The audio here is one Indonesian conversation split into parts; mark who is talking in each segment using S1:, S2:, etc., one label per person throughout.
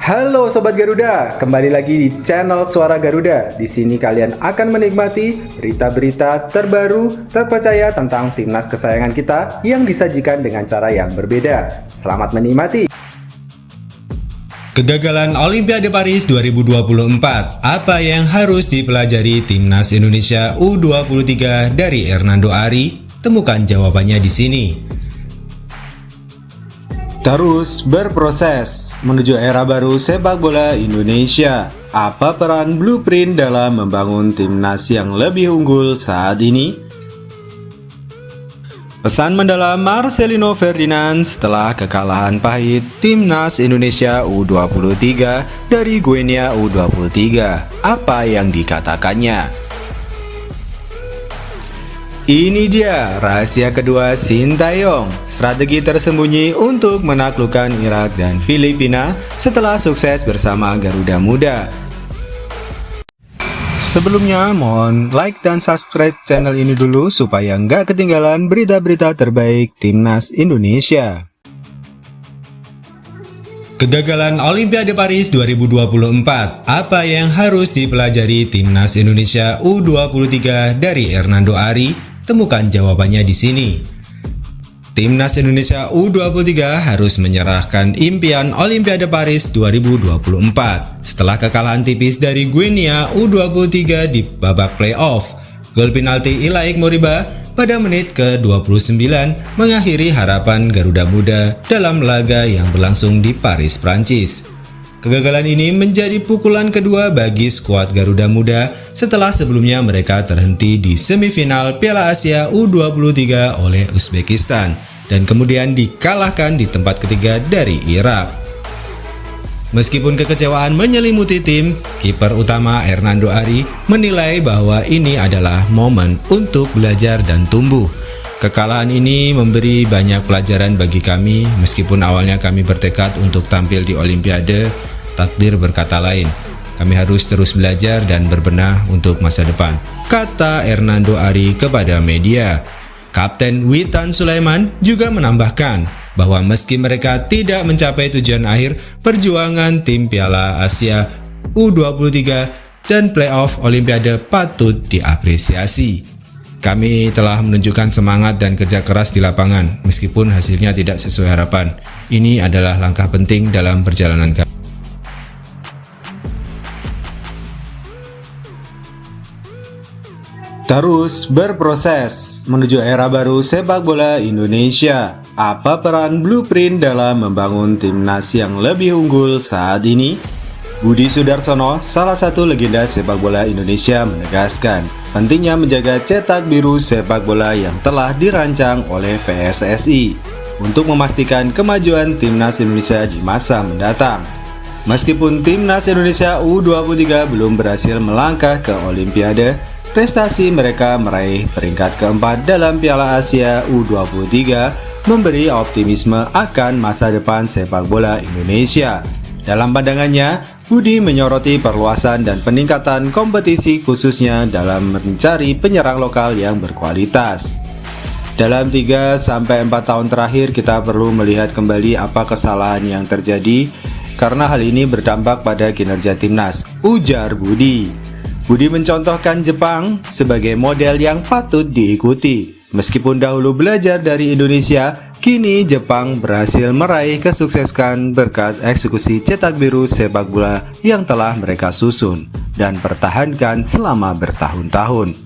S1: Halo Sobat Garuda, kembali lagi di channel Suara Garuda. Di sini kalian akan menikmati berita-berita terbaru, terpercaya tentang timnas kesayangan kita yang disajikan dengan cara yang berbeda. Selamat menikmati.
S2: Kegagalan Olimpiade Paris 2024. Apa yang harus dipelajari timnas Indonesia U23 dari Hernando Ari? Temukan jawabannya di sini.
S1: Terus berproses menuju era baru sepak bola Indonesia. Apa peran Blueprint dalam membangun timnas yang lebih unggul saat ini? Pesan mendalam Marcelino Ferdinand setelah kekalahan pahit timnas Indonesia U23 dari Guinea U23. Apa yang dikatakannya? Ini dia rahasia kedua Sintayong, strategi tersembunyi untuk menaklukkan Irak dan Filipina setelah sukses bersama Garuda Muda. Sebelumnya mohon like dan subscribe channel ini dulu supaya nggak ketinggalan berita-berita terbaik timnas Indonesia.
S2: Kegagalan Olimpiade Paris 2024. Apa yang harus dipelajari timnas Indonesia U23 dari Hernando Ari? Temukan jawabannya di sini. Timnas Indonesia U23 harus menyerahkan impian Olimpiade Paris 2024 setelah kekalahan tipis dari Guinea U23 di babak playoff. Gol penalti Ilaik Moriba pada menit ke-29 mengakhiri harapan Garuda Muda dalam laga yang berlangsung di Paris, Prancis. Kegagalan ini menjadi pukulan kedua bagi skuad Garuda Muda setelah sebelumnya mereka terhenti di semifinal Piala Asia U23 oleh Uzbekistan dan kemudian dikalahkan di tempat ketiga dari Irak. Meskipun kekecewaan menyelimuti tim, kiper utama Hernando Ari menilai bahwa ini adalah momen untuk belajar dan tumbuh. Kekalahan ini memberi banyak pelajaran bagi kami, meskipun awalnya kami bertekad untuk tampil di Olimpiade, takdir berkata lain. Kami harus terus belajar dan berbenah untuk masa depan, kata Hernando Ari kepada media. Kapten Witan Sulaiman juga menambahkan bahwa meski mereka tidak mencapai tujuan akhir, perjuangan tim Piala Asia U23 dan playoff Olimpiade patut diapresiasi. Kami telah menunjukkan semangat dan kerja keras di lapangan, meskipun hasilnya tidak sesuai harapan. Ini adalah langkah penting dalam perjalanan kami.
S1: Terus berproses menuju era baru sepak bola Indonesia. Apa peran Blueprint dalam membangun timnas yang lebih unggul saat ini? Budi Sudarsono, salah satu legenda sepak bola Indonesia, menegaskan pentingnya menjaga cetak biru sepak bola yang telah dirancang oleh PSSI untuk memastikan kemajuan timnas Indonesia di masa mendatang. Meskipun timnas Indonesia U23 belum berhasil melangkah ke Olimpiade, prestasi mereka meraih peringkat keempat dalam Piala Asia U23 memberi optimisme akan masa depan sepak bola Indonesia. Dalam pandangannya, Budi menyoroti perluasan dan peningkatan kompetisi khususnya dalam mencari penyerang lokal yang berkualitas. Dalam 3-4 tahun terakhir kita perlu melihat kembali apa kesalahan yang terjadi karena hal ini berdampak pada kinerja timnas, ujar Budi. Budi mencontohkan Jepang sebagai model yang patut diikuti. Meskipun dahulu belajar dari Indonesia, kini Jepang berhasil meraih kesuksesan berkat eksekusi cetak biru sepak bola yang telah mereka susun dan pertahankan selama bertahun-tahun.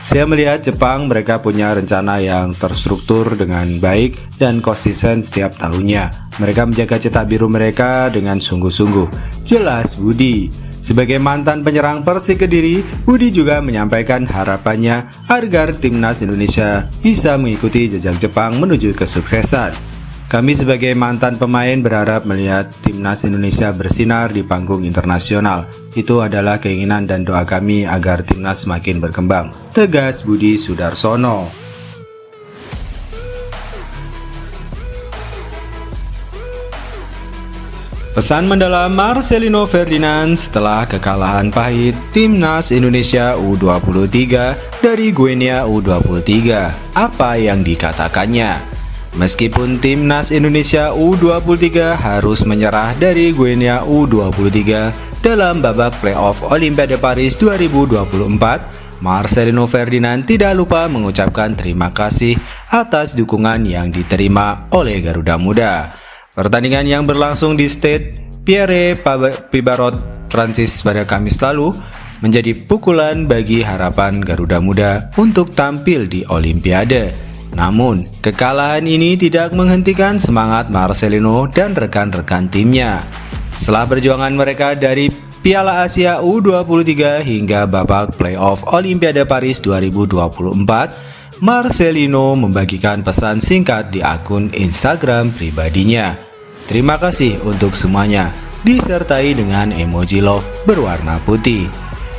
S1: Saya melihat Jepang mereka punya rencana yang terstruktur dengan baik dan konsisten setiap tahunnya. Mereka menjaga cetak biru mereka dengan sungguh-sungguh, jelas Budi. Sebagai mantan penyerang Persik Kediri, Budi juga menyampaikan harapannya agar timnas Indonesia bisa mengikuti jejak Jepang menuju kesuksesan. Kami sebagai mantan pemain berharap melihat timnas Indonesia bersinar di panggung internasional. Itu adalah keinginan dan doa kami agar timnas semakin berkembang, tegas Budi Sudarsono. Pesan mendalam Marcelino Ferdinand setelah kekalahan pahit timnas Indonesia U23 dari Guinea U23. Apa yang dikatakannya? Meskipun timnas Indonesia U23 harus menyerah dari Guinea U23 dalam babak playoff Olimpiade Paris 2024, Marcelino Ferdinand tidak lupa mengucapkan terima kasih atas dukungan yang diterima oleh Garuda Muda. Pertandingan yang berlangsung di Stade Pierre Pibarot, Prancis pada Kamis lalu menjadi pukulan bagi harapan Garuda Muda untuk tampil di Olimpiade. Namun, kekalahan ini tidak menghentikan semangat Marcelino dan rekan-rekan timnya. Setelah perjuangan mereka dari Piala Asia U23 hingga babak playoff Olimpiade Paris 2024, Marcelino membagikan pesan singkat di akun Instagram pribadinya. Terima kasih untuk semuanya, disertai dengan emoji love berwarna putih.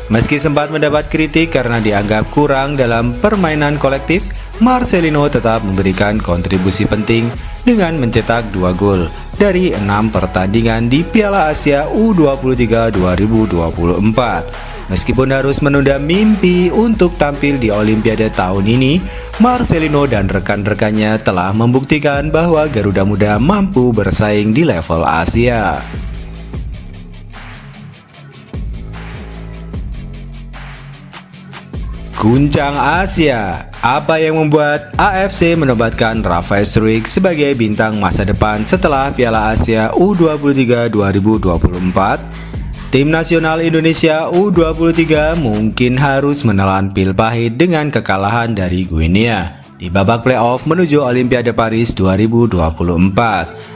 S1: Meski sempat mendapat kritik karena dianggap kurang dalam permainan kolektif, Marcelino tetap memberikan kontribusi penting dengan mencetak 2 gol dari 6 pertandingan di Piala Asia U23 2024. Meskipun harus menunda mimpi untuk tampil di Olimpiade tahun ini, Marcelino dan rekan-rekannya telah membuktikan bahwa Garuda Muda mampu bersaing di level Asia. Guncang Asia, apa yang membuat AFC menobatkan Rafael Struijk sebagai bintang masa depan setelah Piala Asia U23 2024? Tim nasional Indonesia U23 mungkin harus menelan pil pahit dengan kekalahan dari Guinea di babak playoff menuju Olimpiade Paris 2024.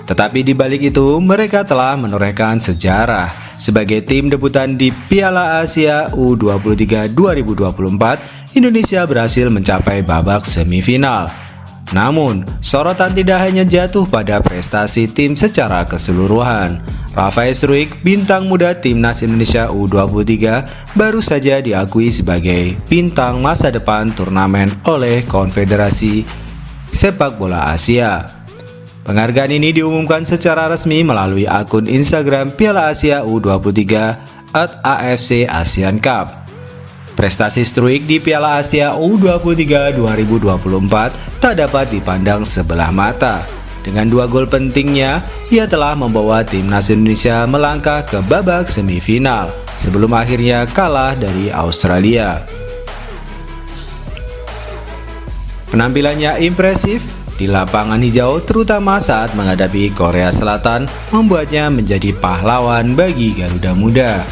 S1: Tetapi di balik itu, mereka telah menorehkan sejarah. Sebagai tim debutan di Piala Asia U23 2024, Indonesia berhasil mencapai babak semifinal. Namun, sorotan tidak hanya jatuh pada prestasi tim secara keseluruhan. Rafael Struijk, bintang muda timnas Indonesia U23, baru saja diakui sebagai bintang masa depan turnamen oleh Konfederasi Sepak Bola Asia. Penghargaan ini diumumkan secara resmi melalui akun Instagram Piala Asia U23 @AFC Asian Cup. Prestasi Struijk di Piala Asia U23 2024 tak dapat dipandang sebelah mata. Dengan 2 gol pentingnya, ia telah membawa timnas Indonesia melangkah ke babak semifinal sebelum akhirnya kalah dari Australia. Penampilannya impresif di lapangan hijau, terutama saat menghadapi Korea Selatan, membuatnya menjadi pahlawan bagi Garuda Muda.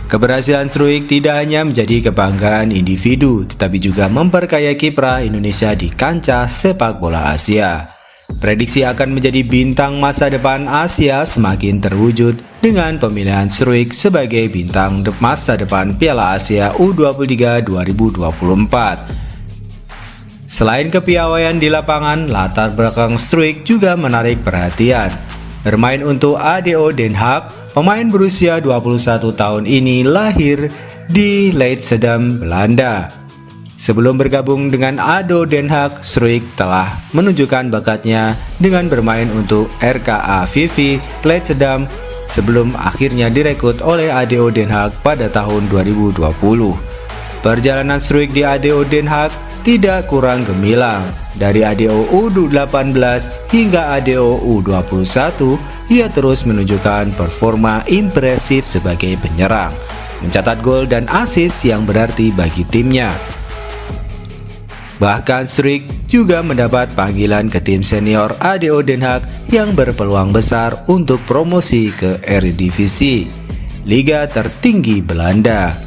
S1: Keberhasilan Struijk tidak hanya menjadi kebanggaan individu, tetapi juga memperkaya kiprah Indonesia di kancah sepak bola Asia. Prediksi akan menjadi bintang masa depan Asia semakin terwujud dengan pemilihan Struijk sebagai bintang masa depan Piala Asia U23 2024. Selain kepiawaian di lapangan, latar belakang Struijk juga menarik perhatian. Bermain untuk ADO Den Haag, pemain berusia 21 tahun ini lahir di Leidschendam, Belanda. Sebelum bergabung dengan ADO Den Haag, Struijk telah menunjukkan bakatnya dengan bermain untuk RKA VV Leidschendam sebelum akhirnya direkrut oleh ADO Den Haag pada tahun 2020. Perjalanan Struijk di ADO Den Haag tidak kurang gemilang. Dari ADO U18 hingga ADO U21, ia terus menunjukkan performa impresif sebagai penyerang, mencatat gol dan assist yang berarti bagi timnya. Bahkan Struijk juga mendapat panggilan ke tim senior ADO Den Haag yang berpeluang besar untuk promosi ke Eredivisie, liga tertinggi Belanda.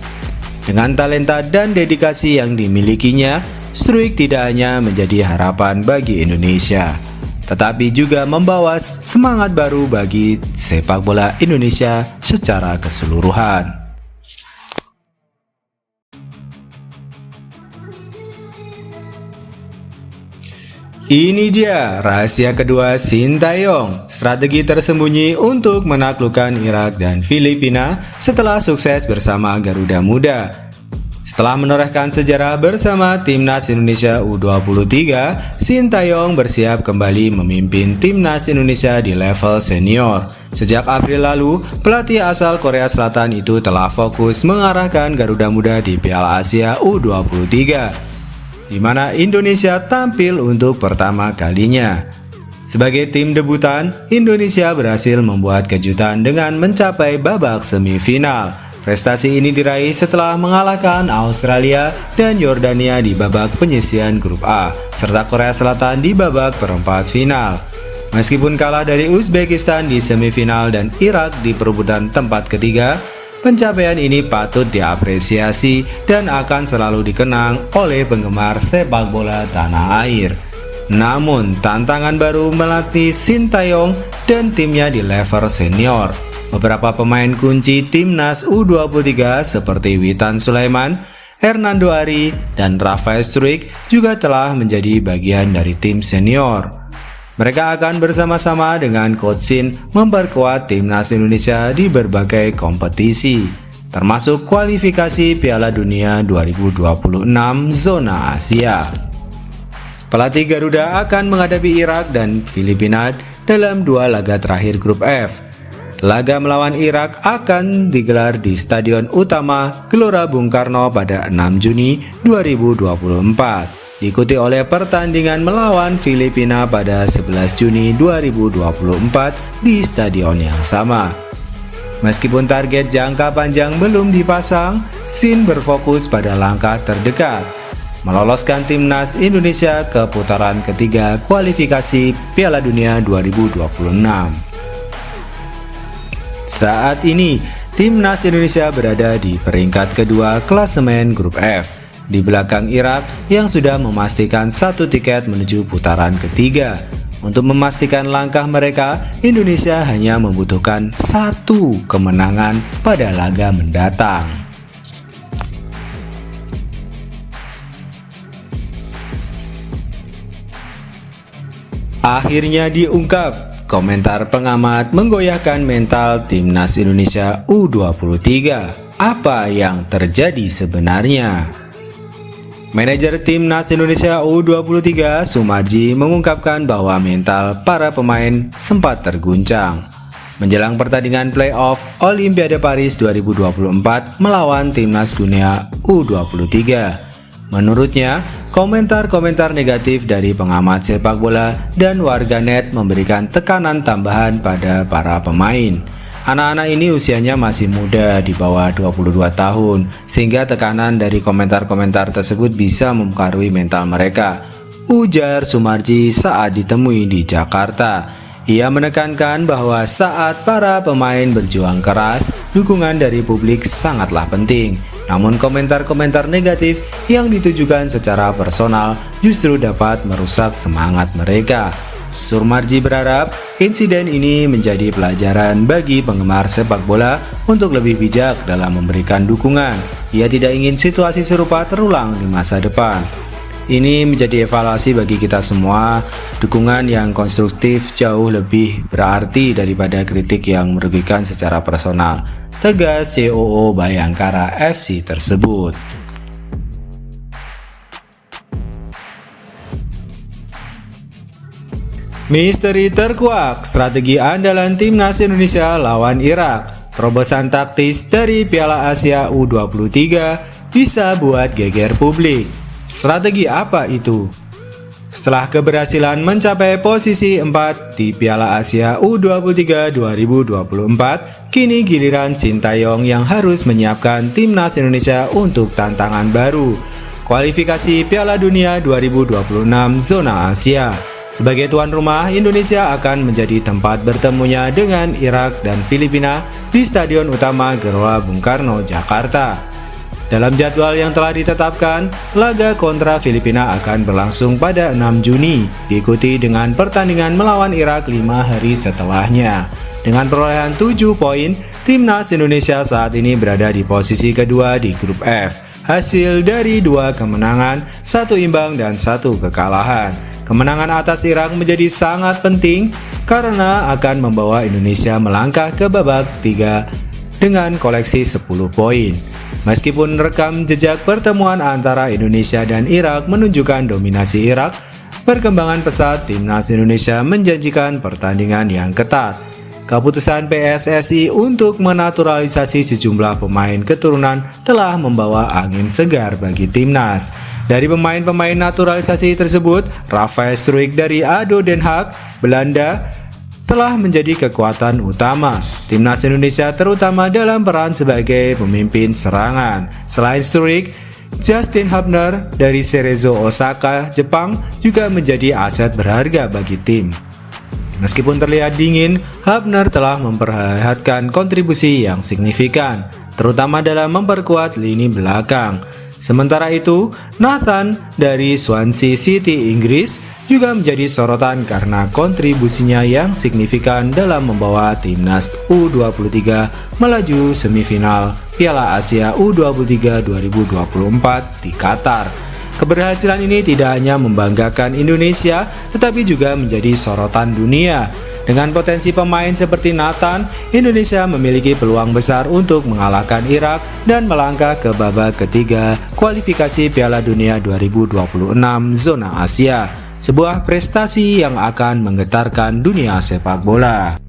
S1: Dengan talenta dan dedikasi yang dimilikinya, Struijk tidak hanya menjadi harapan bagi Indonesia, tetapi juga membawa semangat baru bagi sepak bola Indonesia secara keseluruhan. Ini dia rahasia kedua Sintayong, strategi tersembunyi untuk menaklukkan Irak dan Filipina setelah sukses bersama Garuda Muda. Setelah menorehkan sejarah bersama timnas Indonesia U23, Sintayong bersiap kembali memimpin timnas Indonesia di level senior. Sejak April lalu, pelatih asal Korea Selatan itu telah fokus mengarahkan Garuda Muda di Piala Asia U23, di mana Indonesia tampil untuk pertama kalinya. Sebagai tim debutan, Indonesia berhasil membuat kejutan dengan mencapai babak semifinal. Prestasi ini diraih setelah mengalahkan Australia dan Yordania di babak penyisihan grup A, serta Korea Selatan di babak perempat final. Meskipun kalah dari Uzbekistan di semifinal dan Irak di perebutan tempat ketiga, pencapaian ini patut diapresiasi dan akan selalu dikenang oleh penggemar sepak bola tanah air. Namun, tantangan baru melatih Sintayong dan timnya di level senior. Beberapa pemain kunci timnas U23 seperti Witan Sulaiman, Hernando Ari, dan Rafael Struijk juga telah menjadi bagian dari tim senior. Mereka akan bersama-sama dengan Coach Shin memperkuat timnas Indonesia di berbagai kompetisi, termasuk kualifikasi Piala Dunia 2026 zona Asia. Pelatih Garuda akan menghadapi Irak dan Filipina dalam dua laga terakhir grup F. Laga melawan Irak akan digelar di Stadion Utama Gelora Bung Karno pada 6 Juni 2024. Diikuti oleh pertandingan melawan Filipina pada 11 Juni 2024 di stadion yang sama. Meskipun target jangka panjang belum dipasang, Shin berfokus pada langkah terdekat, meloloskan timnas Indonesia ke putaran ketiga kualifikasi Piala Dunia 2026. Saat ini, timnas Indonesia berada di peringkat kedua klasemen grup F, di belakang Irak yang sudah memastikan satu tiket menuju putaran ketiga. Untuk memastikan langkah mereka, Indonesia hanya membutuhkan satu kemenangan pada laga mendatang. Akhirnya diungkap, komentar pengamat menggoyahkan mental timnas Indonesia U23. Apa yang terjadi sebenarnya? Manajer timnas Indonesia U23 Sumarji mengungkapkan bahwa mental para pemain sempat terguncang menjelang pertandingan playoff Olimpiade Paris 2024 melawan timnas dunia U23. Menurutnya, komentar-komentar negatif dari pengamat sepak bola dan warganet memberikan tekanan tambahan pada para pemain. Anak-anak ini usianya masih muda, di bawah 22 tahun, sehingga tekanan dari komentar-komentar tersebut bisa mempengaruhi mental mereka, ujar Sumarji saat ditemui di Jakarta. Ia menekankan bahwa saat para pemain berjuang keras, dukungan dari publik sangatlah penting. Namun komentar-komentar negatif yang ditujukan secara personal justru dapat merusak semangat mereka. Sumarji berharap insiden ini menjadi pelajaran bagi penggemar sepak bola untuk lebih bijak dalam memberikan dukungan. Ia tidak ingin situasi serupa terulang di masa depan. Ini menjadi evaluasi bagi kita semua. Dukungan yang konstruktif jauh lebih berarti daripada kritik yang merugikan secara personal, tegas COO Bayangkara FC tersebut. Misteri terkuak, strategi andalan timnas Indonesia lawan Irak. Terobosan taktis dari Piala Asia U23 bisa buat geger publik. Strategi apa itu? Setelah keberhasilan mencapai posisi 4 di Piala Asia U23 2024, kini giliran Sintayong yang harus menyiapkan timnas Indonesia untuk tantangan baru, kualifikasi Piala Dunia 2026 zona Asia. Sebagai tuan rumah, Indonesia akan menjadi tempat bertemunya dengan Irak dan Filipina di Stadion Utama Gelora Bung Karno, Jakarta. Dalam jadwal yang telah ditetapkan, laga kontra Filipina akan berlangsung pada 6 Juni, diikuti dengan pertandingan melawan Irak 5 hari setelahnya. Dengan perolehan 7 poin, timnas Indonesia saat ini berada di posisi kedua di grup F, hasil dari 2 kemenangan, 1 imbang dan 1 kekalahan. Kemenangan atas Irak menjadi sangat penting karena akan membawa Indonesia melangkah ke babak 3 dengan koleksi 10 poin. Meskipun rekam jejak pertemuan antara Indonesia dan Irak menunjukkan dominasi Irak, perkembangan pesat timnas Indonesia menjanjikan pertandingan yang ketat. keputusan PSSI untuk menaturalisasi sejumlah pemain keturunan telah membawa angin segar bagi timnas. Dari pemain-pemain naturalisasi tersebut, Rafael Struijk dari ADO Den Haag, Belanda, telah menjadi kekuatan utama timnas Indonesia, terutama dalam peran sebagai pemimpin serangan. Selain Struijk, Justin Hubner dari Cerezo Osaka, Jepang juga menjadi aset berharga bagi tim. Meskipun terlihat dingin, Hubner telah memperlihatkan kontribusi yang signifikan, terutama dalam memperkuat lini belakang. Sementara itu, Nathan dari Swansea City, Inggris juga menjadi sorotan karena kontribusinya yang signifikan dalam membawa timnas U23 melaju semifinal Piala Asia U23 2024 di Qatar. Keberhasilan ini tidak hanya membanggakan Indonesia, tetapi juga menjadi sorotan dunia. Dengan potensi pemain seperti Nathan, Indonesia memiliki peluang besar untuk mengalahkan Irak dan melangkah ke babak ketiga kualifikasi Piala Dunia 2026 zona Asia. Sebuah prestasi yang akan menggetarkan dunia sepak bola.